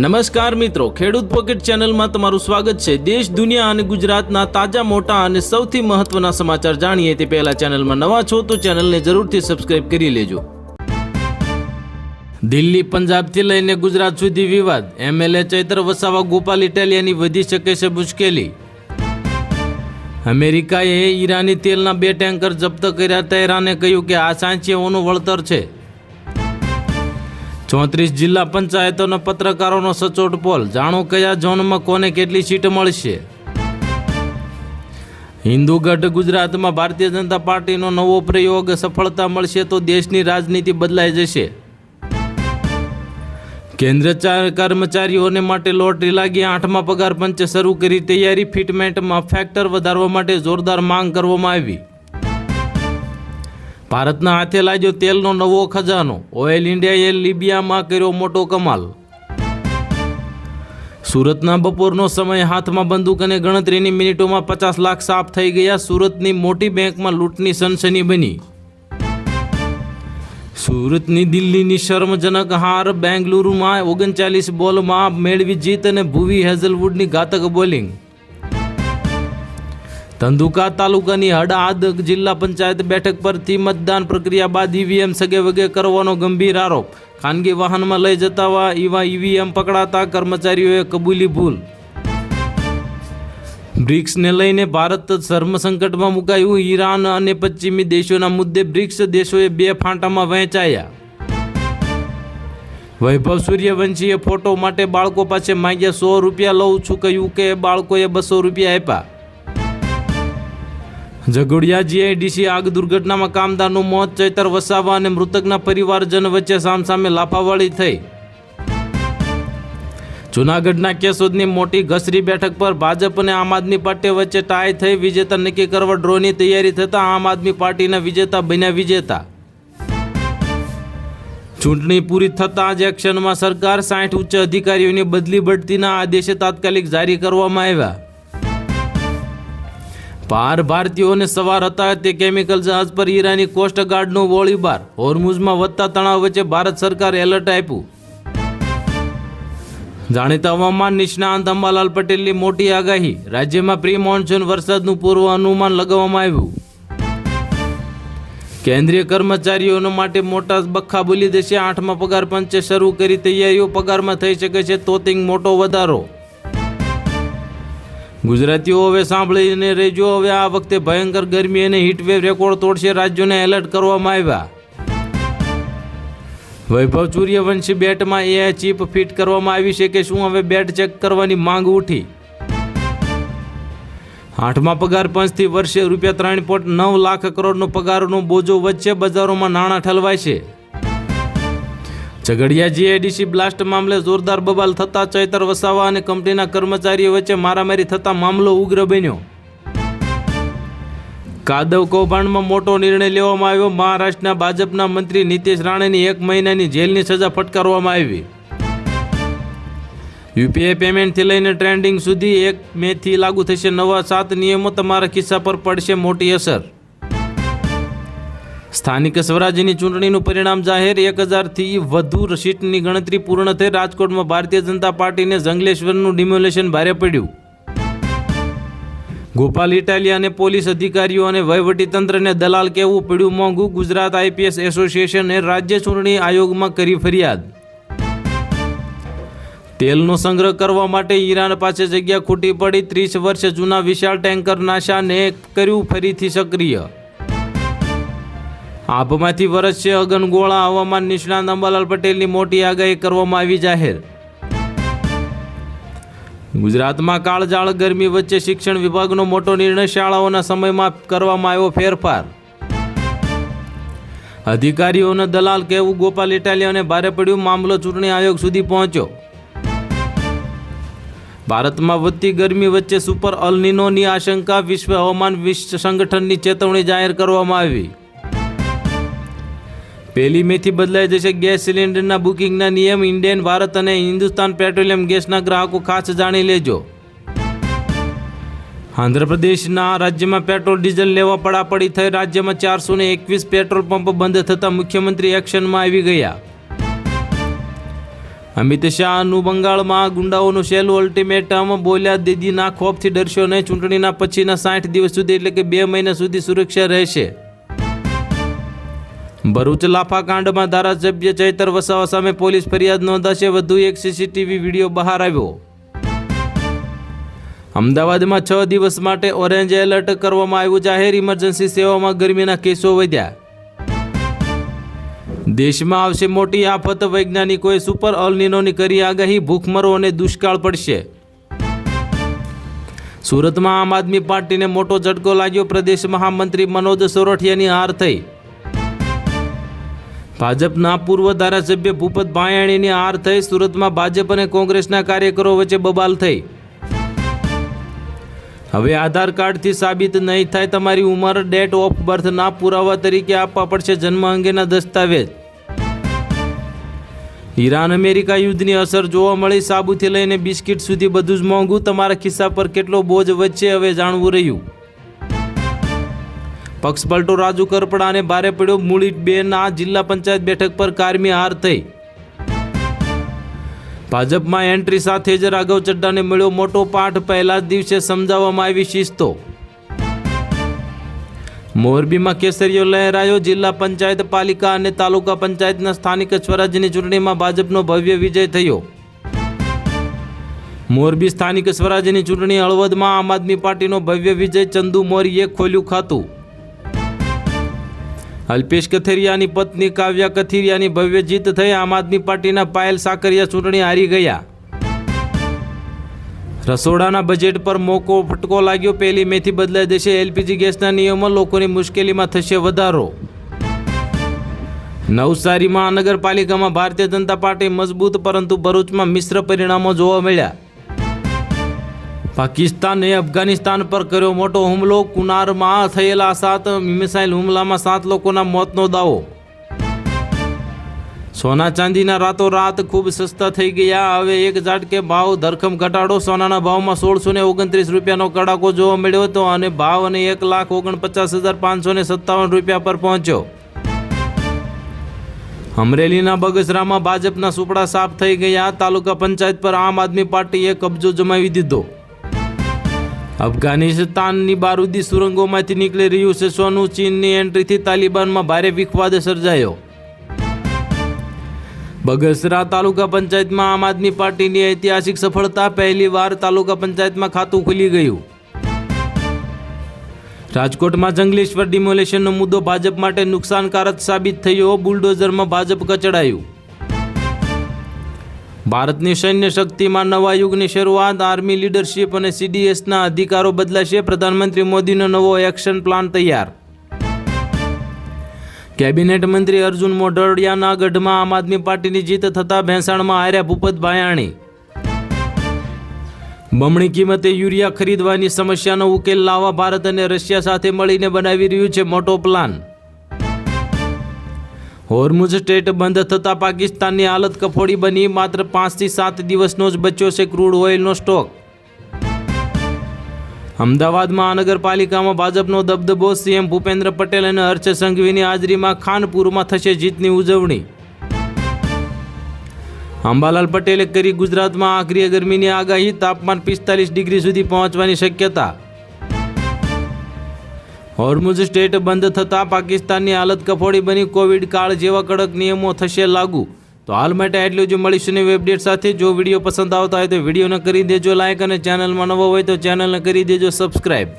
નમસ્કાર મિત્રો, ખેડૂત પોકેટ ચેનલમાં તમારું સ્વાગત છે। દેશ, દુનિયા અને ગુજરાતના તાજા, મોટા અને સૌથી મહત્વના સમાચાર જાણીએ તે પહેલા ચેનલમાં નવા છો તો ચેનલને જરૂરથી સબસ્ક્રાઇબ કરી લેજો। દિલ્હી, પંજાબથી લઈને ગુજરાત સુધી વિવાદ। એમએલએ ચૈત્ર વસાવા ગોપાલ ઇટાલિયાની વધી શકે છે મુશ્કેલી। અમેરિકાએ ઈરાની તેલના 2 ટેન્કર જપ્ત કર્યા। તેહરાને કહ્યું કે આ સાંચીઓનું વળતર છે। 34 જિલ્લા પંચાયતોના પત્રકારોનો સચોટ પોલ, જાણો કયા ઝોનમાં કોને કેટલી સીટ મળશે। હિન્દુ ગઢ ગુજરાતમાં ભારતીય જનતા પાર્ટીનો નવો પ્રયોગ, સફળતા મળશે તો દેશની રાજનીતિ બદલાઈ જશે। કેન્દ્ર કર્મચારીઓને માટે લોટરી લાગી, 8મા પગાર પંચે શરૂ કરી તૈયારી। ફિટમેન્ટમાં ફેક્ટર વધારવા માટે જોરદાર માંગ કરવામાં આવી। ભારતના હાથે લાગ્યો તેલનો નવો ખજાનો, ઓઇલ ઇન્ડિયાએ લિબિયામાં કર્યો મોટો કમાલ। સુરતના બપોરનો સમય, હાથમાં બંદૂક અને ગણતરીની મિનિટોમાં 50 લાખ સાફ થઈ ગયા। સુરતની મોટી બેંકમાં લૂંટની સનસની બની। સુરતની દિલ્હીની શર્મજનક હાર, બેંગલુરુમાં 39 બોલમાં મેળવી જીત અને ભુવી હેઝલવુડની ઘાતક બોલિંગ। ધંધુકા તાલુકાની હડાદ જિલ્લા પંચાયત બેઠક પરથી મતદાન પ્રક્રિયા બાદ ઈવીએમ સગેવગે કરવાનો ગંભીર આરોપ। ખાનગી વાહનમાં લઈ જતા એવા ઈવીએમ પકડાતા કર્મચારીઓએ કબૂલી ભૂલ। બ્રિક્સને લઈને ભારત ધર્મસંકટમાં મુકાયું। ઈરાન અને પશ્ચિમી દેશોના મુદ્દે બ્રિક્સ દેશોએ 2 ફાંટામાં વહેંચાયા। વૈભવ સૂર્યવંશીએ ફોટો માટે બાળકો પાસે માંગ્યા 100 રૂપિયા લઉં છું કહ્યું કે બાળકોએ 200 રૂપિયા આપ્યા। ઝઘડિયા જીઆઈડીસી આગ દુર્ઘટનામાં કામદારનું મોત, ચૈતર વસાવા અને મૃતકના પરિવારજન વચ્ચે સામસામે લાફાવાળી થઈ। જૂનાગઢના કેશોદની મોટી ઘસરી બેઠક પર ભાજપ અને આમ આદમી પાર્ટી વચ્ચે ટાઈ થઈ। વિજેતા નક્કી કરવા ડ્રોની તૈયારી થતાં આમ આદમી પાર્ટીના વિજેતા બન્યા વિજેતા। ચૂંટણી પૂરી થતાં જ એક્શનમાં સરકાર, 60 ઉચ્ચ અધિકારીઓની બદલી બઢતીના આદેશ તાત્કાલિક જારી કરવામાં આવ્યા। ભારતીયોને સવાર હતા તે કેમિકલ જહાજ પર ઈરાની કોસ્ટગાર્ડનો ગોળીબાર। હોર્મુઝમાં વધતા તણાવ વચ્ચે ભારત સરકારે એલર્ટ આપ્યું। જાણીતા હવામાન નિષ્ણાંત અંબાલાલ પટેલની મોટી આગાહી, રાજ્યમાં પ્રી મોન્સૂન વરસાદનું પૂર્વ અનુમાન લગાવવામાં આવ્યું। કેન્દ્રીય કર્મચારીઓ માટે મોટા બખ્ખા બોલી દેશે, 8મા પગાર પંચે શરૂ કરી તૈયારીઓ। પગારમાં થઈ શકે છે તોતિંગ મોટો વધારો। ગુજરાતીઓ હવે સાંભળીને રહેજો, હવે આ વખતે ભયંકર ગરમી અને હીટવેવ રેકોર્ડ તોડશે। રાજ્યોને એલર્ટ કરવામાં આવ્યા। વૈભવ સૂર્યવંશી બેટમાં એઆઈ ચીપ ફિટ કરવામાં આવી છે કે શું, હવે બેટ ચેક કરવાની માંગ ઉઠી। 8મા પગાર પંચથી વર્ષે ₹3.9 લાખ કરોડનો પગારનો બોજો વધશે, બજારોમાં નાણાં ઠલવાય છે। ઝઘડિયા જીઆઈડીસી બ્લાસ્ટ મામલે જોરદાર બબાલ થતા ચૈતર વસાવા અને કંપનીના કર્મચારીઓ વચ્ચે મારામારી થતા મામલો ઉગ્ર બન્યો। કાદવ કૌભાંડમાં મોટો નિર્ણય લેવામાં આવ્યો। મહારાષ્ટ્રના ભાજપના મંત્રી નીતિશ રાણેની 1 મહિનાની જેલની સજા ફટકારવામાં આવી। યુપીઆઈ પેમેન્ટથી લઈને ટ્રેન્ડિંગ સુધી 1 મેથી લાગુ થશે નવા 7 નિયમો, તમારા ખિસ્સા પર પડશે મોટી અસર। સ્થાનિક સ્વરાજ્યની ચૂંટણીનું પરિણામ જાહેર, 1000થી વધુ સીટની ગણતરી પૂર્ણ થઈ। રાજકોટમાં ભારતીય જનતા પાર્ટીને જંગલેશ્વરનું ડિમોલેશન ભારે પડ્યું। ગોપાલ ઇટાલિયા અને પોલીસ અધિકારીઓ અને વહીવટીતંત્રને દલાલ કહેવું પડ્યું મોંઘું। ગુજરાત આઈપીએસ એસોસિએશને રાજ્ય ચૂંટણી આયોગમાં કરી ફરિયાદ। તેલનો સંગ્રહ કરવા માટે ઈરાન પાસે જગ્યા ખૂટી પડી, 30 વર્ષ જૂના વિશાળ ટેન્કર નાસાને કર્યું ફરીથી સક્રિય। આભમાંથી વરસશે અગનગોળા, હવામાન નિષ્ણાંત અંબાલાલ પટેલની મોટી આગાહી કરવામાં આવી જાહેર। ગુજરાતમાં કાળઝાળ ગરમી વચ્ચે શિક્ષણ વિભાગનો મોટો નિર્ણય, શાળાઓના સમયમાં કરવામાં આવ્યો ફેરફાર। અધિકારીઓને દલાલ કહેવું ગોપાલ ઇટાલિયાને ભારે પડ્યું, મામલો ચૂંટણી આયોગ સુધી પહોંચ્યો। ભારતમાં વધતી ગરમી વચ્ચે સુપર અલ નીનોની આશંકા, વિશ્વ હવામાન સંગઠનની ચેતવણી જાહેર કરવામાં આવી। 1 મેથી બદલાઈ જશે ગેસ સિલિન્ડરના બુકિંગના નિયમ। ઇન્ડિયન, ભારત અને હિન્દુસ્તાન પેટ્રોલિયમ ગેસના ગ્રાહકો ખાસ જાણી લેજો। આંધ્રપ્રદેશના રાજ્યમાં પેટ્રોલ ડીઝલ લેવા પડાપડી થઈ। રાજ્યમાં 421 પેટ્રોલ પંપ બંધ થતાં મુખ્યમંત્રી એક્શનમાં આવી ગયા। અમિત શાહનું બંગાળમાં ગુંડાઓનું છેલ્લું અલ્ટિમેટમ, બોલ્યા દીદીના ખોફથી ડરશો નહીં, ચૂંટણીના પછીના 60 દિવસ સુધી એટલે કે 2 મહિના સુધી સુરક્ષા રહેશે. ભરૂચ લાફાકાંડમાં ધારાસભ્ય ચૈતર વસાવા સામે પોલીસ ફરિયાદ નોંધાશે. વધુ એક સીસીટીવી વિડીયો બહાર આવ્યો. અમદાવાદમાં 6 દિવસ માટે ઓરેન્જ એલર્ટ કરવામાં આવ્યું. જાહેર ઇમરજન્સી સેવામાં ગરમીના કેસો વધ્યા. દેશમાં આવશે મોટી આફત, વૈજ્ઞાનિકોએ સુપર અલનીનોની કરી આગાહી. ભૂખમરો અને દુષ્કાળ પડશે. સુરતમાં આમ આદમી પાર્ટીને મોટો ઝટકો લાગ્યો. પ્રદેશ મહામંત્રી મનોજ સોરઠિયાની હાર થઈ. ભાજપના પૂર્વ ધારાસભ્ય ભૂપત ભાયાણીની હાર થઈ. સુરતમાં ભાજપ અને કોંગ્રેસના કાર્યકરો વચ્ચે બબાલ થઈ. હવે આધાર કાર્ડથી સાબિત નહીં થાય તમારી ઉંમર, ડેટ ઓફ બર્થના પુરાવા તરીકે આપવા પડશે જન્મ અંગેના દસ્તાવેજ. ઈરાન અમેરિકા યુદ્ધની અસર જોવા મળી. સાબુથી લઈને બિસ્કિટ સુધી બધું જ મોંઘું. તમારા ખિસ્સા પર કેટલો બોજ વચ્ચે હવે જાણવું રહ્યું. પક્ષપલટો રાજુ કરપડાને ભારે પડ્યો. મૂળી 2ના જિલ્લા પંચાયત બેઠક પર કારમી હાર થઈ. ભાજપમાં એન્ટ્રી સાથે જ રાઘવ ચડ્ડાને મળ્યો મોટો પાઠ. પહેલા જ દિવસે સમજાવવામાં આવી શિસ્તો. મોરબીમાં કેસરીયો લહેરાયો. જિલ્લા પંચાયત, પાલિકા અને તાલુકા પંચાયતના સ્થાનિક સ્વરાજ્યની ચૂંટણીમાં ભાજપનો ભવ્ય વિજય થયો. મોરબી સ્થાનિક સ્વરાજ્યની ચૂંટણી હળવદમાં આમ આદમી પાર્ટીનો ભવ્ય વિજય. ચંદુ મોરીએ ખોલ્યું ખાતું. અલ્પેશ કથિરિયાની પત્ની કાવ્યા કથિરિયાની ભવ્ય જીત થઈ. આમ આદમી પાર્ટીના પાયલ સાકરિયા ચૂંટણી હારી ગયા. રસોડાના બજેટ પર મોકો ફટકો લાગ્યો. 1 મેથી બદલાઈ દેશે એલપીજી ગેસના નિયમો. લોકોની મુશ્કેલીમાં થશે વધારો. નવસારી મહાનગરપાલિકામાં ભારતીય જનતા પાર્ટી મજબૂત, પરંતુ ભરૂચમાં મિશ્ર પરિણામો જોવા મળ્યા. પાકિસ્તાને અફઘાનિસ્તાન પર કર્યો મોટો હુમલો. કુનારમાં થયેલા 7 મિસાઇલ હુમલામાં 7 લોકોના મોતનો દાવો. સોના ચાંદીના રાતોરાત ખૂબ સસ્તા થઈ ગયા. હવે એક ઝાટકે ભાવ ધરખમ ઘટાડો. સોનાના ભાવમાં 1629 રૂપિયાનો કડાકો જોવા મળ્યો હતો અને ભાવ 1,49,557 રૂપિયા પર પહોંચ્યો. અમરેલીના બગસરામાં ભાજપના સુપડા સાફ થઈ ગયા. તાલુકા પંચાયત પર આમ આદમી પાર્ટીએ કબજો જમાવી દીધો. અફઘાનિસ્તાનની બારૂદી સુરંગોમાંથી નીકળી રહ્યું છે સોનું. ચીનની એન્ટ્રીથી તાલિબાનમાં ભારે વિખવાદ સર્જાયો. બગસરા તાલુકા પંચાયતમાં આમ આદમી પાર્ટીની ઐતિહાસિક સફળતા. પહેલીવાર તાલુકા પંચાયતમાં ખાતું ખુલી ગયું. રાજકોટમાં જંગલેશ્વર ડિમોલેશનનો મુદ્દો ભાજપ માટે નુકસાનકારક સાબિત થયો. બુલડોઝરમાં ભાજપ કચડાયું. ભારતની સૈન્ય શક્તિમાં નવા યુગની શરૂઆત. આર્મી લીડરશિપ અને સીડીએસના અધિકારો બદલાશે. પ્રધાનમંત્રી મોદીનો નવો એક્શન પ્લાન તૈયાર. કેબિનેટ મંત્રી અર્જુન મોઢવાડિયાના ગઢમાં આમ આદમી પાર્ટીની જીત થતાં ભેંસાણમાં હાર્યા ભૂપત ભાયાણી. બમણી કિંમતે યુરિયા ખરીદવાની સમસ્યાનો ઉકેલ લાવવા ભારત અને રશિયા સાથે મળીને બનાવી રહ્યું છે મોટો પ્લાન. હોર્મુઝ સ્ટ્રેટ બંધ થતાં પાકિસ્તાનની હાલત કફોડી બની. માત્ર 5 થી 7 દિવસનો જ બચ્યો છે ક્રૂડ ઓઇલનો સ્ટોક. અમદાવાદ મહાનગરપાલિકામાં ભાજપનો દબદબો. સીએમ ભૂપેન્દ્ર પટેલ અને હર્ષ સંઘવીની હાજરીમાં ખાનપુરમાં થશે જીતની ઉજવણી. અંબાલાલ પટેલે કરી ગુજરાતમાં આકરી ગરમીની આગાહી. તાપમાન 45 ડિગ્રી સુધી પહોંચવાની શક્યતા. હોર્મુઝ સ્ટ્રેટ બંધ થતાં પાકિસ્તાનની હાલત કફોડી બની. કોવિડ કાળ જેવા કડક નિયમો થશે લાગુ. તો હાલ માટે આટલું જ. મળીશું નવી અપડેટ સાથે. જો વિડીયો પસંદ આવતા હોય તો વિડીયોને કરી દેજો લાઇક અને ચેનલમાં નવો હોય તો ચેનલને કરી દેજો સબસ્ક્રાઈબ.